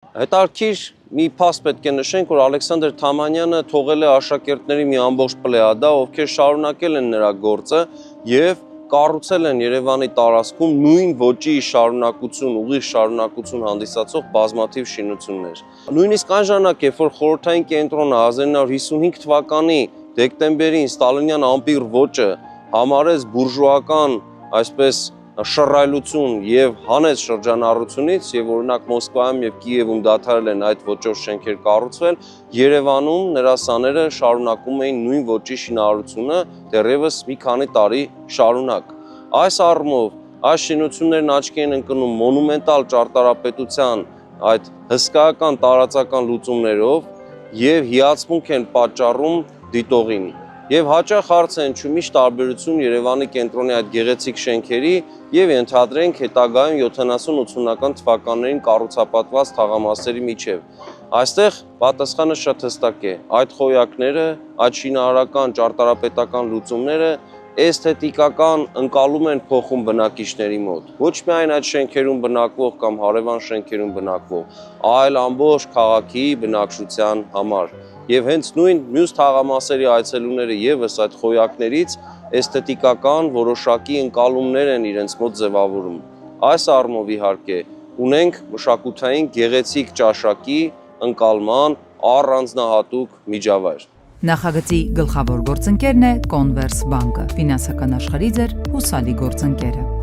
Հետարքիր մի փաստ պետք է նշենք, որ Ալեքսանդր Թամանյանը թողել է աշակերտների մի ամբողջ պլեյադա, ովքեր շարունակել են նրա գործը եւ կառուցել են Երևանի տարածքում նույն ոճի շարունակություն, ուղիղ շարունակություն հանդիսացող բազմաթիվ շինություններ։ Նույնիսկ այն ժամանակ, երբ որ խորհրդային կենտրոնը 1955 թվականի դեկտեմբերին ստալինյան ամպիր ոճը համարեց բուրժուական, այսպես շռայլություն եւ հանեց շրջանառությունից եւ օրինակ Մոսկվայում եւ Կիևում դադարել են այդ ոճով շենքեր կառուցվել, Երևանում նրա սաները շարունակում էին նույն ոճի շինարարությունը դեռևս մի քանի տարի շարունակ։ Այս առումով այս շինություններն աչքի են ընկնում մոնումենտալ ճարտարապետության այդ հսկայական տարածական լուծումներով եւ հիացմունք են պատճառում դիտողին։ Եվ հաճախ հարց է հնչում միշտ տարբերություն Երևանի կենտրոնի այդ գեղեցիկ շենքերի եւ ենթադրենք հետագայում 70-80-ական թվականներին կառուցապատված թաղամասերի միջև։ Այստեղ պատասխանը շատ հստակ է։ Այդ խոյակները, այդ շինարարական ճարտարապետական լուծումները էսթետիկական ընկալում են փոխում բնակիչների մոտ։ Ոչ միայն այդ շենքերում բնակվող կամ հարևան շենքերում բնակվող, այլ ամբողջ քաղաքի բնակչության համար։ Եվ հենց նույն մյուս թաղամասերի այցելուները եւս այդ խոյակներից էսթետիկական որոշակի ընկալումներ են իրենց մոտ ձևավորում։ Այս առումով իհարկե ունենք մշակութային գեղեցիկ ճաշակի ընկալման առանձնահատուկ միջավայր։ Նախագծի գլխավոր գործընկերն է Converse բանկը, ֆինանսական աշխարհի ձեր հուսալի գործընկերը։